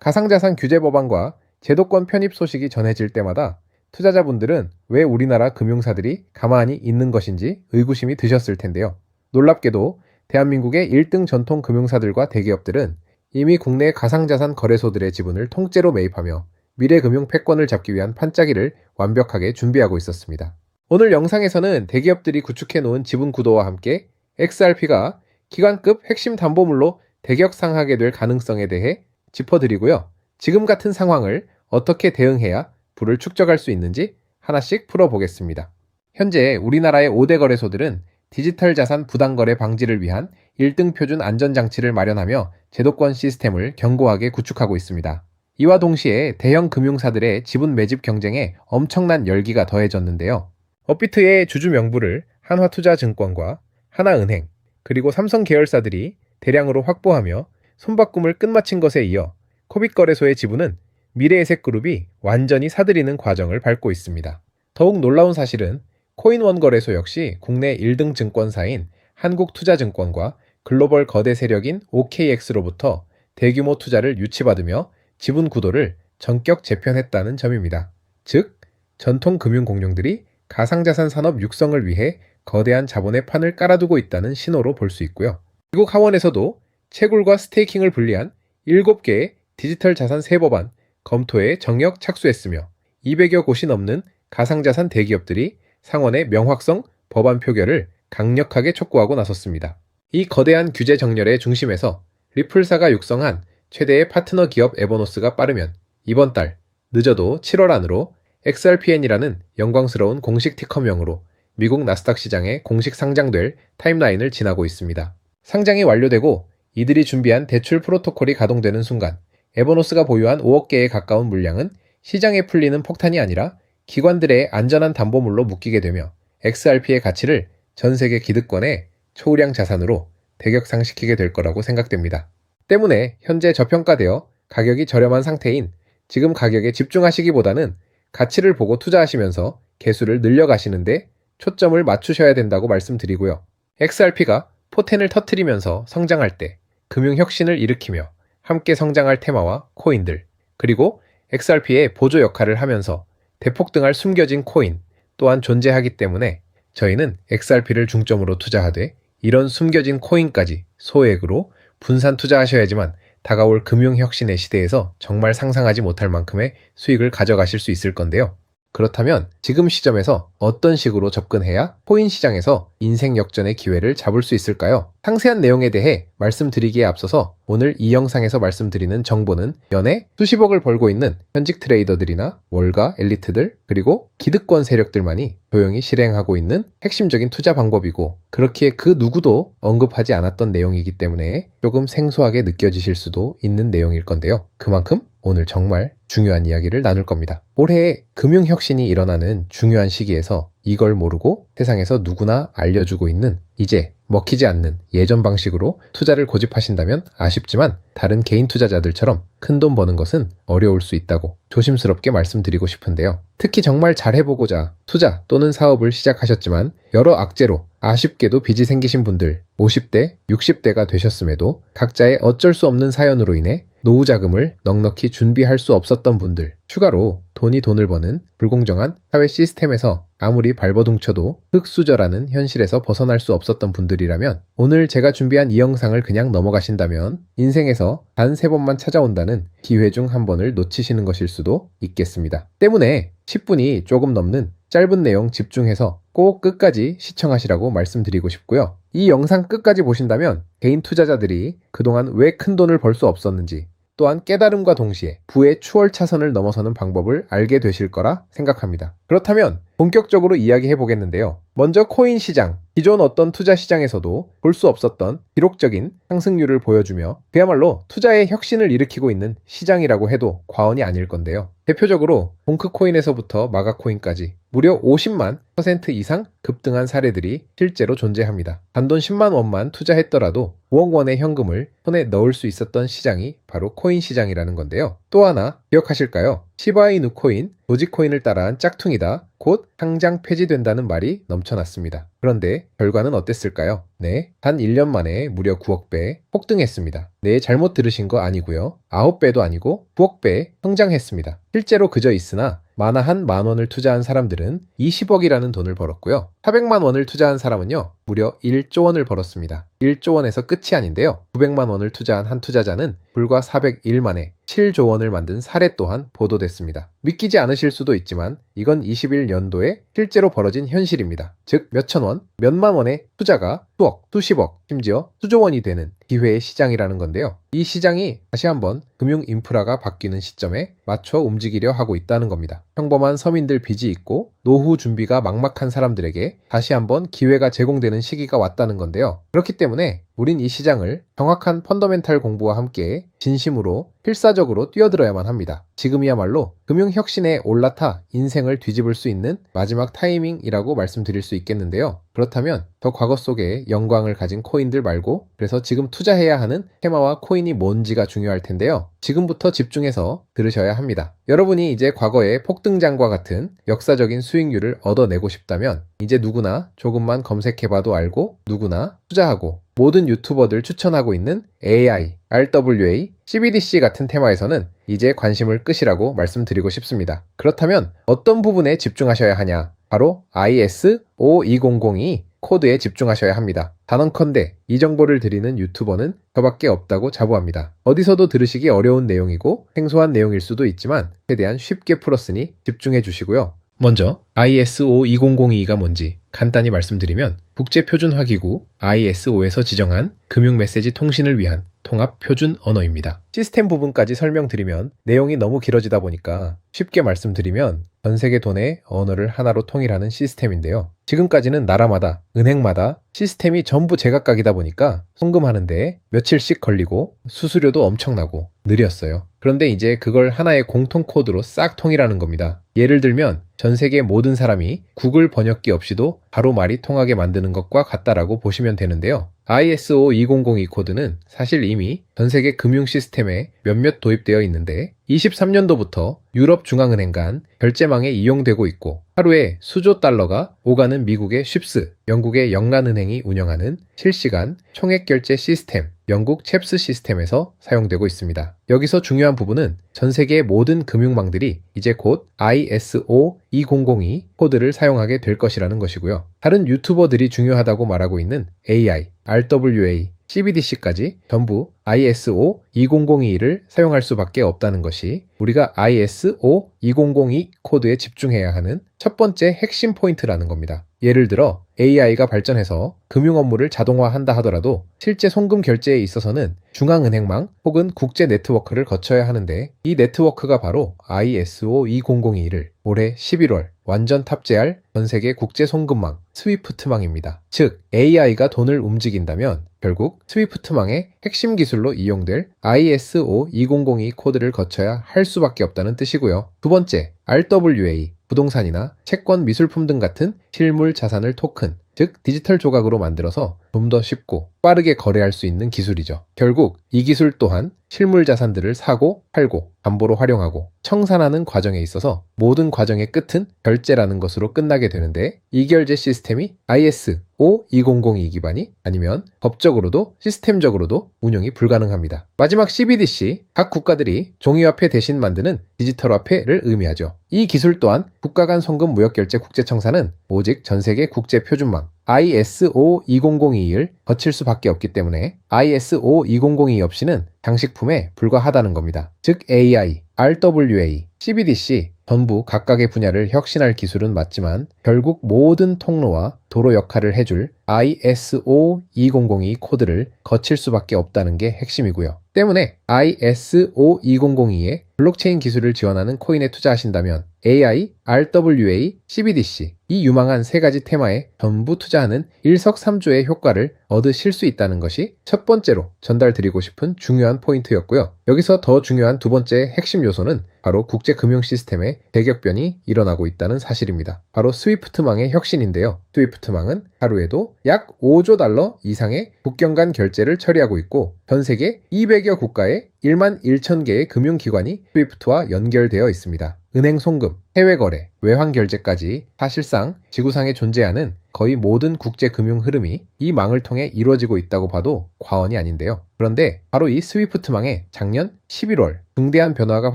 가상자산 규제 법안과 제도권 편입 소식이 전해질 때마다 투자자분들은 왜 우리나라 금융사들이 가만히 있는 것인지 의구심이 드셨을 텐데요. 놀랍게도 대한민국의 1등 전통 금융사들과 대기업들은 이미 국내 가상자산 거래소들의 지분을 통째로 매입하며 미래금융 패권을 잡기 위한 판짜기를 완벽하게 준비하고 있었습니다. 오늘 영상에서는 대기업들이 구축해 놓은 지분 구도와 함께 XRP가 기관급 핵심 담보물로 대격상하게 될 가능성에 대해 짚어드리고요. 지금 같은 상황을 어떻게 대응해야 부를 축적할 수 있는지 하나씩 풀어보겠습니다. 현재 우리나라의 5대 거래소들은 디지털 자산 부당거래 방지를 위한 1등 표준 안전장치를 마련하며 제도권 시스템을 견고하게 구축하고 있습니다. 이와 동시에 대형 금융사들의 지분 매집 경쟁에 엄청난 열기가 더해졌는데요. 업비트의 주주 명부를 한화투자증권과 하나은행, 그리고 삼성 계열사들이 대량으로 확보하며 손바꿈을 끝마친 것에 이어 코빗거래소의 지분은 미래에셋그룹이 완전히 사들이는 과정을 밟고 있습니다. 더욱 놀라운 사실은 코인원 거래소 역시 국내 1등 증권사인 한국투자증권과 글로벌 거대 세력인 OKX로부터 대규모 투자를 유치받으며 지분 구도를 전격 재편했다는 점입니다. 즉, 전통 금융공룡들이 가상자산 산업 육성을 위해 거대한 자본의 판을 깔아두고 있다는 신호로 볼 수 있고요. 미국 하원에서도 채굴과 스테이킹을 분리한 7개의 디지털 자산 세 법안 검토에 정역 착수했으며 200여 곳이 넘는 가상자산 대기업들이 상원의 명확성 법안 표결을 강력하게 촉구하고 나섰습니다. 이 거대한 규제 정렬의 중심에서 리플사가 육성한 최대의 파트너 기업 에버노스가 빠르면 이번 달 늦어도 7월 안으로 XRPN이라는 영광스러운 공식 티커명으로 미국 나스닥 시장에 공식 상장될 타임라인을 지나고 있습니다. 상장이 완료되고 이들이 준비한 대출 프로토콜이 가동되는 순간 에버노스가 보유한 5억 개에 가까운 물량은 시장에 풀리는 폭탄이 아니라 기관들의 안전한 담보물로 묶이게 되며 XRP의 가치를 전 세계 기득권의 초우량 자산으로 대격상시키게 될 거라고 생각됩니다. 때문에 현재 저평가되어 가격이 저렴한 상태인 지금 가격에 집중하시기보다는 가치를 보고 투자하시면서 개수를 늘려가시는데 초점을 맞추셔야 된다고 말씀드리고요. XRP가 포텐을 터뜨리면서 성장할 때 금융혁신을 일으키며 함께 성장할 테마와 코인들, 그리고 XRP의 보조 역할을 하면서 대폭등할 숨겨진 코인 또한 존재하기 때문에 저희는 XRP를 중점으로 투자하되 이런 숨겨진 코인까지 소액으로 분산 투자하셔야지만 다가올 금융혁신의 시대에서 정말 상상하지 못할 만큼의 수익을 가져가실 수 있을 건데요. 그렇다면 지금 시점에서 어떤 식으로 접근해야 코인 시장에서 인생 역전의 기회를 잡을 수 있을까요? 상세한 내용에 대해 말씀드리기에 앞서서 오늘 이 영상에서 말씀드리는 정보는 연에 수십억을 벌고 있는 현직 트레이더들이나 월가 엘리트들 그리고 기득권 세력들만이 조용히 실행하고 있는 핵심적인 투자 방법이고 그렇기에 그 누구도 언급하지 않았던 내용이기 때문에 조금 생소하게 느껴지실 수도 있는 내용일 건데요. 그만큼 오늘 정말 중요한 이야기를 나눌 겁니다. 올해 금융혁신이 일어나는 중요한 시기에서 이걸 모르고 세상에서 누구나 알려주고 있는 이제 먹히지 않는 예전 방식으로 투자를 고집하신다면 아쉽지만 다른 개인 투자자들처럼 큰돈 버는 것은 어려울 수 있다고 조심스럽게 말씀드리고 싶은데요. 특히 정말 잘해보고자 투자 또는 사업을 시작하셨지만 여러 악재로 아쉽게도 빚이 생기신 분들 50대, 60대가 되셨음에도 각자의 어쩔 수 없는 사연으로 인해 노후 자금을 넉넉히 준비할 수 없었던 분들, 추가로 돈이 돈을 버는 불공정한 사회 시스템에서 아무리 발버둥쳐도 흙수저라는 현실에서 벗어날 수 없었던 분들이라면 오늘 제가 준비한 이 영상을 그냥 넘어가신다면 인생에서 단 3번만 찾아온다는 기회 중 한 번을 놓치시는 것일 수도 있겠습니다. 때문에 10분이 조금 넘는 짧은 내용 집중해서 꼭 끝까지 시청하시라고 말씀드리고 싶고요. 이 영상 끝까지 보신다면 개인 투자자들이 그동안 왜 큰 돈을 벌 수 없었는지 또한 깨달음과 동시에 부의 추월차선을 넘어서는 방법을 알게 되실 거라 생각합니다. 그렇다면 본격적으로 이야기해 보겠는데요. 먼저 코인 시장, 기존 어떤 투자 시장에서도 볼 수 없었던 기록적인 상승률을 보여주며 그야말로 투자의 혁신을 일으키고 있는 시장이라고 해도 과언이 아닐 건데요. 대표적으로 봉크코인에서부터 마가코인까지 무려 50만% 이상 급등한 사례들이 실제로 존재합니다. 단돈 10만 원만 투자했더라도 5억 원의 현금을 손에 넣을 수 있었던 시장이 바로 코인 시장이라는 건데요. 또 하나 기억하실까요? 시바이누 코인, 도지코인을 따라한 짝퉁이다 곧 상장 폐지된다는 말이 넘쳐났습니다. 그런데 결과는 어땠을까요? 네, 단 1년 만에 무려 9억 배 폭등했습니다. 네, 잘못 들으신 거 아니고요. 9배도 아니고 9억 배 성장했습니다. 실제로 그저 있으나 만화 한 만 원을 투자한 사람들은 20억이라는 돈을 벌었고요. 400만 원을 투자한 사람은요, 무려 1조 원을 벌었습니다. 1조 원에서 끝이 아닌데요. 900만 원을 투자한 한 투자자는 불과 401 만에 7조 원을 만든 사례 또한 보도됐습니다. 믿기지 않으실 수도 있지만 이건 21년도에 실제로 벌어진 현실입니다. 즉 몇천 원, 몇만 원의 투자가 수억, 수십억, 심지어 수조 원이 되는 기회의 시장이라는 건데요. 이 시장이 다시 한번 금융 인프라가 바뀌는 시점에 맞춰 움직이려 하고 있다는 겁니다. 평범한 서민들 빚이 있고 노후 준비가 막막한 사람들에게 다시 한번 기회가 제공되는 시기가 왔다는 건데요. 그렇기 때문에 우린 이 시장을 정확한 펀더멘탈 공부와 함께 진심으로 필사적으로 뛰어들어야만 합니다. 지금이야말로 금융혁신에 올라타 인생을 뒤집을 수 있는 마지막 타이밍이라고 말씀드릴 수 있겠는데요. 그렇다면 더 과거 속에 영광을 가진 코인들 말고 그래서 지금 투자해야 하는 테마와 코인이 뭔지가 중요할 텐데요. 지금부터 집중해서 들으셔야 합니다. 여러분이 이제 과거의 폭등장과 같은 역사적인 수익률을 얻어내고 싶다면 이제 누구나 조금만 검색해봐도 알고 누구나 투자하고 모든 유튜버들 추천하고 있는 AI, RWA, CBDC 같은 테마에서는 이제 관심을 끄시라고 말씀드리고 싶습니다. 그렇다면 어떤 부분에 집중하셔야 하냐? 바로 IS5200이 코드에 집중하셔야 합니다. 단언컨대 이 정보를 드리는 유튜버는 저밖에 없다고 자부합니다. 어디서도 들으시기 어려운 내용이고 생소한 내용일 수도 있지만 최대한 쉽게 풀었으니 집중해 주시고요. 먼저 ISO20022가 뭔지 간단히 말씀드리면 국제표준화기구 ISO에서 지정한 금융메시지 통신을 위한 통합표준 언어입니다. 시스템 부분까지 설명드리면 내용이 너무 길어지다 보니까 쉽게 말씀드리면 전 세계 돈의 언어를 하나로 통일하는 시스템인데요. 지금까지는 나라마다, 은행마다 시스템이 전부 제각각이다 보니까 송금하는데 며칠씩 걸리고 수수료도 엄청나고 느렸어요. 그런데 이제 그걸 하나의 공통 코드로 싹 통일하는 겁니다. 예를 들면 전 세계 모든 사람이 구글 번역기 없이도 바로 말이 통하게 만드는 것과 같다라고 보시면 되는데요. ISO2002 코드는 사실 이미 전 세계 금융 시스템에 몇몇 도입되어 있는데 23년도부터 유럽 중앙은행 간 결제망에 이용되고 있고 하루에 수조 달러가 오가는 미국의 쉽스, 영국의 영란은행이 운영하는 실시간 총액 결제 시스템, 영국 챕스 시스템에서 사용되고 있습니다. 여기서 중요한 부분은 전 세계의 모든 금융망들이 이제 곧 ISO2002 코드를 사용하게 될 것이라는 것이고요. 다른 유튜버들이 중요하다고 말하고 있는 AI, RWA, CBDC까지 전부 ISO2002를 사용할 수밖에 없다는 것이 우리가 ISO2002 코드에 집중해야 하는 첫 번째 핵심 포인트라는 겁니다. 예를 들어 AI가 발전해서 금융 업무를 자동화한다 하더라도 실제 송금 결제에 있어서는 중앙은행망 혹은 국제 네트워크를 거쳐야 하는데 이 네트워크가 바로 ISO2002를 올해 11월 완전 탑재할 전세계 국제 송금망 스위프트망입니다. 즉 AI가 돈을 움직인다면 결국 스위프트망의 핵심 기술로 이용될 ISO2002 코드를 거쳐야 할 수밖에 없다는 뜻이고요. 두 번째, RWA, 부동산이나 채권, 미술품 등 같은 실물 자산을 토큰, 즉 디지털 조각으로 만들어서 좀 더 쉽고 빠르게 거래할 수 있는 기술이죠. 결국 이 기술 또한 실물 자산들을 사고 팔고 담보로 활용하고 청산하는 과정에 있어서 모든 과정의 끝은 결제라는 것으로 끝나게 되는데 이 결제 시스템이 ISO2002 기반이 아니면 법적으로도 시스템적으로도 운영이 불가능합니다. 마지막 CBDC, 각 국가들이 종이화폐 대신 만드는 디지털화폐를 의미하죠. 이 기술 또한 국가 간 송금 무역결제 국제청사는 오직 전세계 국제표준망 ISO2002를 거칠 수밖에 없기 때문에 ISO2002 없이는 장식품에 불과하다는 겁니다. 즉 AI, RWA, CBDC 전부 각각의 분야를 혁신할 기술은 맞지만 결국 모든 통로와 도로 역할을 해줄 ISO2002 코드를 거칠 수밖에 없다는 게 핵심이고요. 때문에 ISO2002에 블록체인 기술을 지원하는 코인에 투자하신다면 AI, RWA, CBDC 이 유망한 세 가지 테마에 전부 투자하는 일석삼조의 효과를 얻으실 수 있다는 것이 첫 번째로 전달드리고 싶은 중요한 포인트였고요. 여기서 더 중요한 두 번째 핵심 요소는 바로 국제 금융 시스템의 대격변이 일어나고 있다는 사실입니다. 바로 스위프트망의 혁신인데요. 스위프트망은 하루에도 약 5조 달러 이상의 국경 간 결제를 처리하고 있고 전 세계 200여 국가에 1만 1천 개의 금융기관이 스위프트와 연결되어 있습니다. 은행 송금, 해외 거래, 외환 결제까지 사실상 지구상에 존재하는 거의 모든 국제 금융 흐름이 이 망을 통해 이루어지고 있다고 봐도 과언이 아닌데요. 그런데 바로 이 스위프트망에 작년 11월 중대한 변화가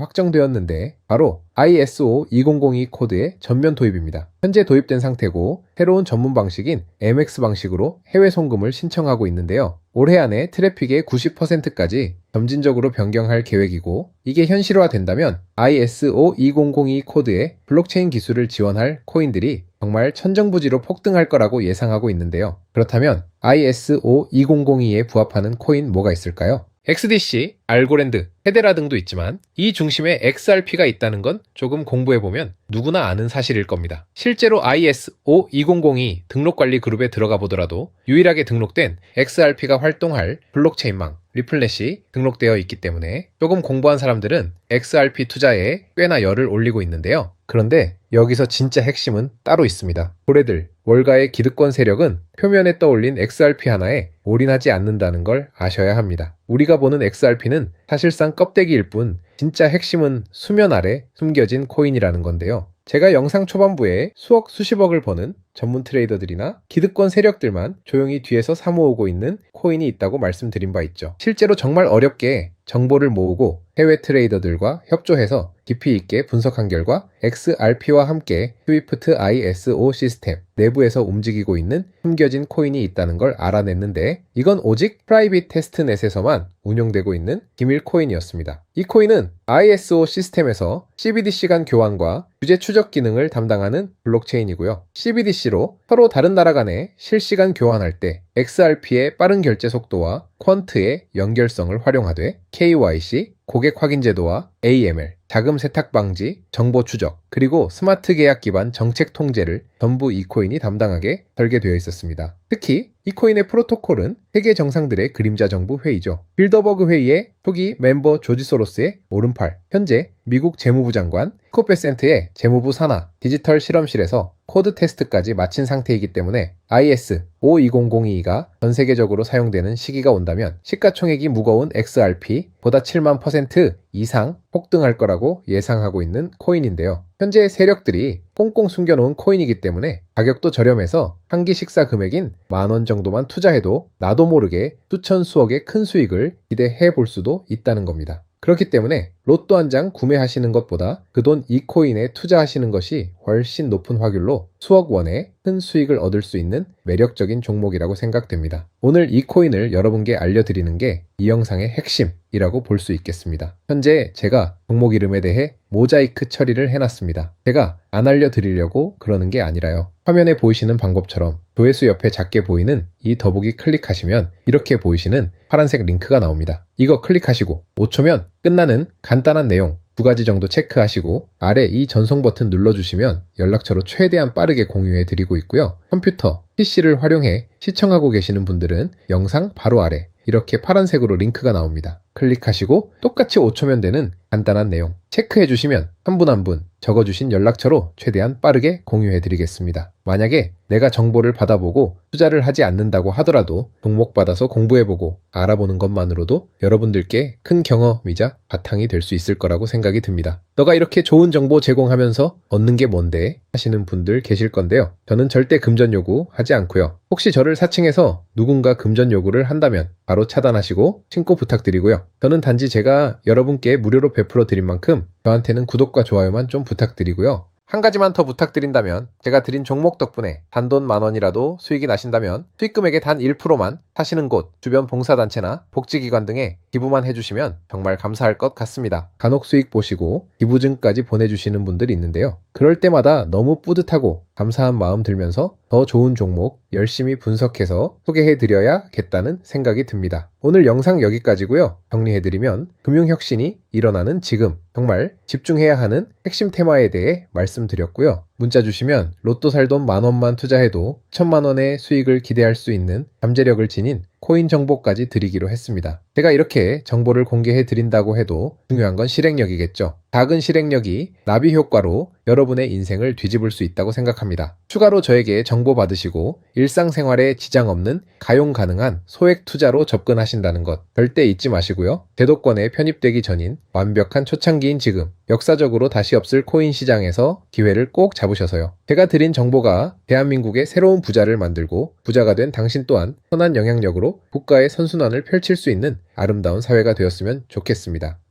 확정되었는데 바로 ISO 2002 코드의 전면 도입입니다. 현재 도입된 상태고 새로운 전문 방식인 MX 방식으로 해외 송금을 신청하고 있는데요. 올해 안에 트래픽의 90%까지 점진적으로 변경할 계획이고 이게 현실화된다면 ISO 2002 코드의 블록체인 기술을 지원할 코인들이 정말 천정부지로 폭등할 거라고 예상하고 있는데요. 그렇다면 ISO 2002에 부합하는 코인 뭐가 있을까요? XDC, 알고랜드, 헤데라 등도 있지만 이 중심에 XRP가 있다는 건 조금 공부해보면 누구나 아는 사실일 겁니다. 실제로 ISO 2002 등록관리 그룹에 들어가 보더라도 유일하게 등록된 XRP가 활동할 블록체인망 리플렛이 등록되어 있기 때문에 조금 공부한 사람들은 XRP 투자에 꽤나 열을 올리고 있는데요. 그런데 여기서 진짜 핵심은 따로 있습니다. 고래들, 월가의 기득권 세력은 표면에 떠올린 XRP 하나에 올인하지 않는다는 걸 아셔야 합니다. 우리가 보는 XRP는 사실상 껍데기일 뿐 진짜 핵심은 수면 아래 숨겨진 코인이라는 건데요. 제가 영상 초반부에 수억 수십억을 버는 전문 트레이더들이나 기득권 세력들만 조용히 뒤에서 사모으고 있는 코인이 있다고 말씀드린 바 있죠. 실제로 정말 어렵게 정보를 모으고 해외 트레이더들과 협조해서 깊이 있게 분석한 결과 XRP와 함께 스위프트 ISO 시스템 내부에서 움직이고 있는 숨겨진 코인이 있다는 걸 알아냈는데 이건 오직 프라이빗 테스트넷에서만 운용되고 있는 기밀 코인이었습니다. 이 코인은 ISO 시스템에서 CBDC 간 교환과 규제 추적 기능을 담당하는 블록체인이고요. CBDC로 서로 다른 나라 간에 실시간 교환할 때 XRP의 빠른 결제 속도와 퀀트의 연결성을 활용하되 KYC, 고객 확인 제도와 AML, 자금 세탁 방지, 정보 추적, 그리고 스마트 계약 기반 정책 통제를 전부 이 코인이 담당하게 설계되어 있었습니다. 특히 이 코인의 프로토콜은 세계 정상들의 그림자 정부 회의죠. 빌더버그 회의의 초기 멤버 조지 소로스의 오른팔, 현재 미국 재무부 장관 스콧 베센트의 재무부 산하 디지털 실험실에서 코드 테스트까지 마친 상태이기 때문에 ISO 2002가 전 세계적으로 사용되는 시기가 온다면 시가총액이 무거운 XRP 보다 7만 % 이상 폭등할 거라고 예상하고 있는 코인인데요. 현재 세력들이 꽁꽁 숨겨놓은 코인이기 때문에 가격도 저렴해서 한 끼 식사 금액인 10,000원 정도만 투자해도 나도 모르게 수천 수억의 큰 수익을 기대해 볼 수도 있다는 겁니다. 그렇기 때문에 로또 한 장 구매하시는 것보다 그 돈 이 코인에 투자하시는 것이 훨씬 높은 확률로 수억 원의 큰 수익을 얻을 수 있는 매력적인 종목이라고 생각됩니다. 오늘 이 코인을 여러분께 알려드리는 게 이 영상의 핵심이라고 볼 수 있겠습니다. 현재 제가 종목 이름에 대해 모자이크 처리를 해놨습니다. 제가 안 알려드리려고 그러는 게 아니라요. 화면에 보이시는 방법처럼 조회수 옆에 작게 보이는 이 더보기 클릭하시면 이렇게 보이시는 파란색 링크가 나옵니다. 이거 클릭하시고 5초면 끝나는 간단한 내용 2가지 정도 체크하시고 아래 이 전송 버튼 눌러주시면 연락처로 최대한 빠르게 공유해 드리고 있고요. 컴퓨터, PC를 활용해 시청하고 계시는 분들은 영상 바로 아래 이렇게 파란색으로 링크가 나옵니다. 클릭하시고 똑같이 5초면 되는 간단한 내용 체크해 주시면 한 분 한 분 적어주신 연락처로 최대한 빠르게 공유해 드리겠습니다. 만약에 내가 정보를 받아보고 투자를 하지 않는다고 하더라도 종목 받아서 공부해보고 알아보는 것만으로도 여러분들께 큰 경험이자 바탕이 될 수 있을 거라고 생각이 듭니다. 너가 이렇게 좋은 정보 제공하면서 얻는 게 뭔데 하시는 분들 계실 건데요. 저는 절대 금전 요구 하지 않고요. 혹시 저를 사칭해서 누군가 금전 요구를 한다면 바로 차단하시고 신고 부탁드리고요. 저는 단지 제가 여러분께 무료로 베풀어 드린 만큼 저한테는 구독과 좋아요만 좀 부탁드리고요. 한 가지만 더 부탁드린다면 제가 드린 종목 덕분에 단돈 10,000원이라도 수익이 나신다면 수익 금액의 단 1%만 사시는 곳, 주변 봉사단체나 복지기관 등에 기부만 해주시면 정말 감사할 것 같습니다. 간혹 수익 보시고 기부증까지 보내주시는 분들이 있는데요. 그럴 때마다 너무 뿌듯하고 감사한 마음 들면서 더 좋은 종목 열심히 분석해서 소개해드려야겠다는 생각이 듭니다. 오늘 영상 여기까지고요. 정리해드리면 금융혁신이 일어나는 지금 정말 집중해야 하는 핵심 테마에 대해 말씀드렸고요. 문자 주시면 로또 살 돈 10,000원만 투자해도 1,000만 원의 수익을 기대할 수 있는 잠재력을 지닌 코인 정보까지 드리기로 했습니다. 제가 이렇게 정보를 공개해 드린다고 해도 중요한 건 실행력이겠죠. 작은 실행력이 나비 효과로 여러분의 인생을 뒤집을 수 있다고 생각합니다. 추가로 저에게 정보 받으시고 일상생활에 지장 없는 가용 가능한 소액 투자로 접근하신다는 것 절대 잊지 마시고요. 제도권에 편입되기 전인 완벽한 초창기인 지금 역사적으로 다시 없을 코인 시장에서 기회를 꼭 잡으셔서요. 제가 드린 정보가 대한민국의 새로운 부자를 만들고 부자가 된 당신 또한 선한 영향력으로 국가의 선순환을 펼칠 수 있는 아름다운 사회가 되었으면 좋겠습니다.